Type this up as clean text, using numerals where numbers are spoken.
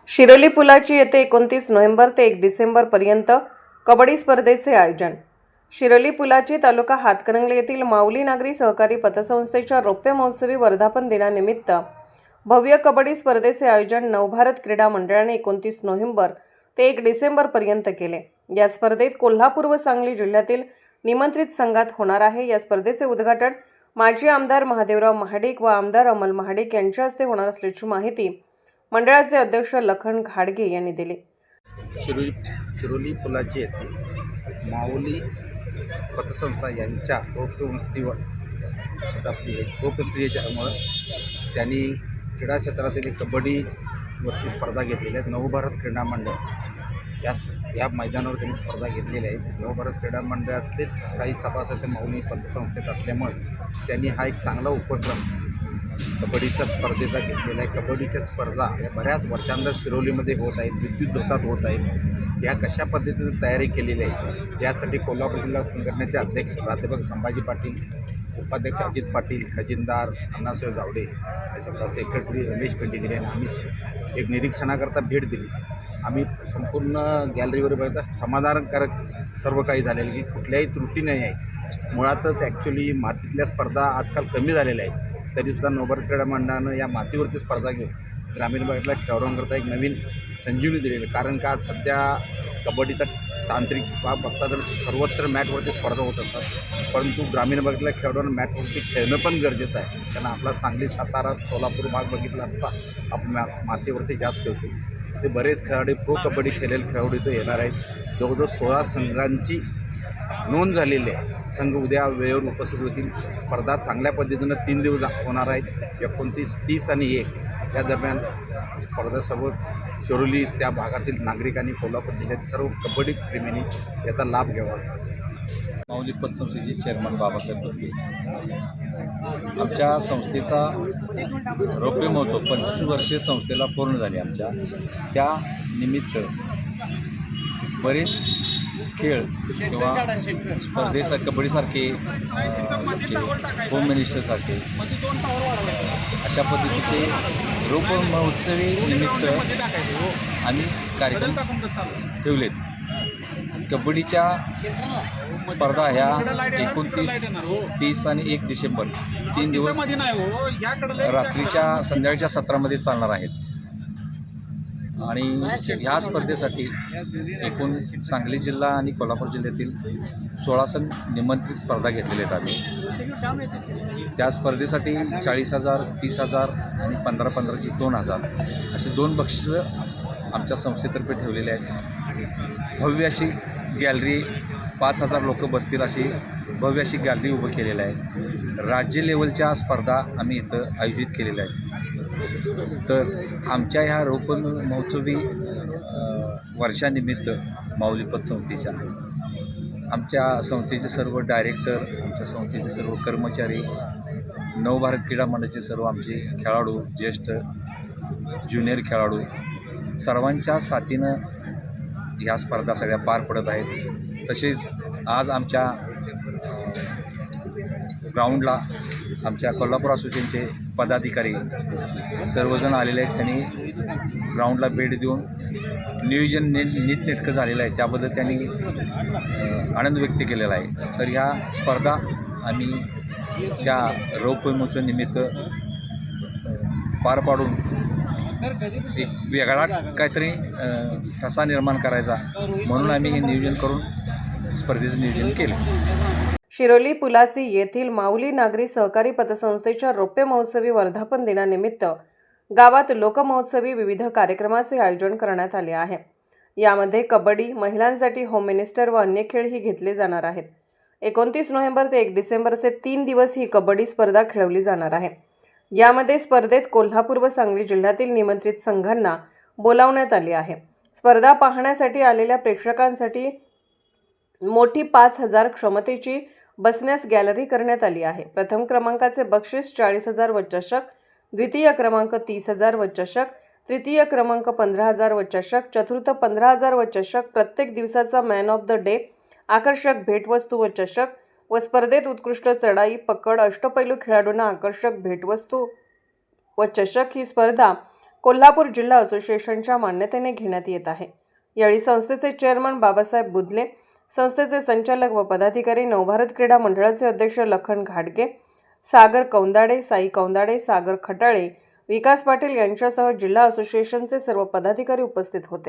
शिरोली पुलाची येते 29 नोव्हेंबर ते 1 डिसेंबर पर्यंत कबड्डी स्पर्धेचे आयोजन। शिरोली पुलाची तालुका हातकणंगले येथील माऊली नागरी सहकारी पतसंस्थेच्या रौप्य महोत्सवी वर्धापन दिनानिमित्त भव्य कबड्डी स्पर्धेचे आयोजन नवभारत क्रीडा मंडळाने 29 नोव्हेंबर ते 1 डिसेंबर पर्यंत केले। या स्पर्धेत कोल्हापूर व सांगली जिल्ह्यातील निमंत्रित संघात होणार आहे। या स्पर्धेचे उद्घाटन माजी आमदार महादेवराव महाडिक व आमदार अमल महाडिक यांच्या हस्ते होणार असल्याची माहिती मंडळाचे अध्यक्ष लखन घाडगे यांनी दिली। शिरोली पुलाचे येथे माऊली पतसंस्था यांच्या उपस्थितीच्यामुळे त्यांनी क्रीडा क्षेत्रातील कबड्डीवरती स्पर्धा घेतलेल्या आहेत। नवभारत क्रीडा मंडळ या मैदानावर त्यांनी स्पर्धा घेतलेल्या आहेत। नवभारत क्रीडा मंडळातलेच काही सभासद माऊली पतसंस्थेत असल्यामुळे त्यांनी हा एक चांगला उपक्रम कबड्डीच्या स्पर्धेचा घेतलेला आहे। कबड्डीच्या स्पर्धा या बऱ्याच वर्षांतर शिरोलीमध्ये होत आहेत, विद्युत झोतात होत आहेत। या कशा पद्धतीने तयारी केलेली आहे यासाठी कोल्हापूर जिल्हा संघटनेचे अध्यक्ष प्राध्यापक संभाजी पाटील, उपाध्यक्ष अजित पाटील, खजिनदार अण्णासाहेब गावडे, त्याच्यानंतर सेक्रेटरी रमेश पेंडेगिरे यांनी आम्ही एक निरीक्षणाकरता भेट दिली। आम्ही संपूर्ण गॅलरीवर बघता समाधानकारक सर्व काही झालेलं की कुठल्याही त्रुटी नाही आहे। मुळातच ॲक्च्युली मातीतल्या स्पर्धा आजकाल कमी झालेल्या आहेत, तरीसुद्धा नवभारत क्रीडा मंडळानं या मातीवरची स्पर्धा घेऊन ग्रामीण भागातल्या खेळाडूंकरता एक नवीन संजीवनी दिलेली। कारण का सध्या कबड्डीचा तांत्रिक बाब बघता तर सर्वत्र मॅटवरती स्पर्धा होत असतात, परंतु ग्रामीण भागातल्या खेळाडूंना मॅटवरती खेळणं पण गरजेचं आहे। त्यांना आपला सांगली, सातारा, सोलापूर भाग बघितला असता आपण मातीवरती जास्त खेळतो। ते बरेच खेळाडू प्रो कबड्डी खेळलेले खेळाडू इथं येणार आहेत। जवळजवळ 16 संघांची नोंद झालेली आहे। संघ उद्या वेळेवर उपस्थित होतील। स्पर्धा चांगल्या पद्धतीनं 3 दिवस होणार आहेत। 29, 30 आणि 1 या दरम्यान स्पर्धा सर्व शिरोली त्या भागातील नागरिकांनी, कोल्हापूर जिल्ह्यातील सर्व कबड्डी प्रेमींनी याचा लाभ घ्यावा। माऊली पतसंस्थेचे चेअरमन बाबासाहेब बदगे। आमच्या संस्थेचा रौप्य महोत्सव 25 वर्षे संस्थेला पूर्ण झाली। आमच्या त्या निमित्त बरेच खेळ किंवा स्पर्धेसारखे कबड्डीसारखे होम मिनिस्टरसारखे अशा पद्धतीचे रौप्य महोत्सवी निमित्त आम्ही कार्यक्रम ठेवलेत। कबड्डीच्या स्पर्धा ह्या 29, 30 आणि 1 डिसेंबर 3 दिवस रात्रीच्या संध्याकाळच्या सत्रामध्ये चालणार आहेत। आणि ह्या स्पर्धेसाठी एकूण सांगली जिल्हा आणि कोल्हापूर जिल्ह्यातील 16 संघ निमंत्रित स्पर्धा घेतलेल्या आहेत आम्ही। त्या स्पर्धेसाठी 40,000, 30,000 आणि 15,000 2,000 असे 2 बक्षिसं आमच्या संस्थेतर्फे ठेवलेले आहेत। भव्य अशी गॅलरी, 5,000 लोक बसतील अशी भव्य अशी गॅलरी उभं केलेलं आहे। राज्य लेवलच्या स्पर्धा आम्ही इथं आयोजित केलेल्या आहेत। तर आमच्या ह्या रौप्य महोत्सवी वर्षानिमित्त माऊली पतसंस्थेच्या आमच्या संस्थेचे सर्व डायरेक्टर, आमच्या संस्थेचे सर्व कर्मचारी, नवभारत क्रीडा मंडळाचे सर्व आमचे खेळाडू, ज्येष्ठ ज्युनियर खेळाडू सर्वांच्या साथीनं ह्या स्पर्धा सगळ्या पार पडत आहेत। तसेच आज आमच्या ग्राउंडला आमच्या कोल्हापूर असोसिएशनचे पदाधिकारी सर्वजण आलेले आहेत। त्यांनी ग्राउंडला भेट देऊन नियोजन नीटनेटकं झालेलं आहे त्याबद्दल त्यांनी आनंद व्यक्त केलेला आहे। तर ह्या स्पर्धा आम्ही ह्या रौप्य महोत्सवानिमित्त पार पाडून एक वेगळा काहीतरी ठसा निर्माण करायचा म्हणून आम्ही हे नियोजन करून स्पर्धेचं नियोजन केलं। शिरोली पुलाची येथील माऊली नागरी सहकारी पतसंस्थेच्या रौप्य महोत्सवी वर्धापन दिनानिमित्त गावात लोकमहोत्सवी विविध कार्यक्रमाचे आयोजन करण्यात आले आहे। यामध्ये कबड्डी, महिलांसाठी होम मिनिस्टर व अन्य खेळही घेतले जाणार आहेत। 29 नोव्हेंबर ते 1 डिसेंबरचे 3 दिवस ही कबड्डी स्पर्धा खेळवली जाणार आहे। यामध्ये स्पर्धेत कोल्हापूर व सांगली जिल्ह्यातील निमंत्रित संघांना बोलावण्यात आले आहे। स्पर्धा पाहण्यासाठी आलेल्या प्रेक्षकांसाठी मोठी 5,000 क्षमतेची बसण्यास गॅलरी करण्यात आली आहे। प्रथम क्रमांकाचे बक्षीस 40,000 व चषक, द्वितीय क्रमांक 30,000 व चषक, तृतीय क्रमांक 15,000 व चषक, चतुर्थ 15,000 व चषक, प्रत्येक दिवसाचा मॅन ऑफ द डे, आकर्षक भेटवस्तू व चषक व स्पर्धेत उत्कृष्ट चढाई, पकड, अष्टपैलू खेळाडूंना आकर्षक भेटवस्तू व चषक ही स्पर्धा कोल्हापूर जिल्हा असोसिएशनच्या मान्यतेने घेण्यात येत आहे। यावेळी संस्थेचे चेअरमन बाबासाहेब बुदले, संस्थेचे संचालक व पदाधिकारी, नवभारत क्रीडा मंडळाचे अध्यक्ष लखन घाटगे, सागर कौंदाडे, साई कौंदाडे, सागर खटाळे, विकास पाटील यांच्यासह जिल्हा असोसिएशनचे सर्व पदाधिकारी उपस्थित होते।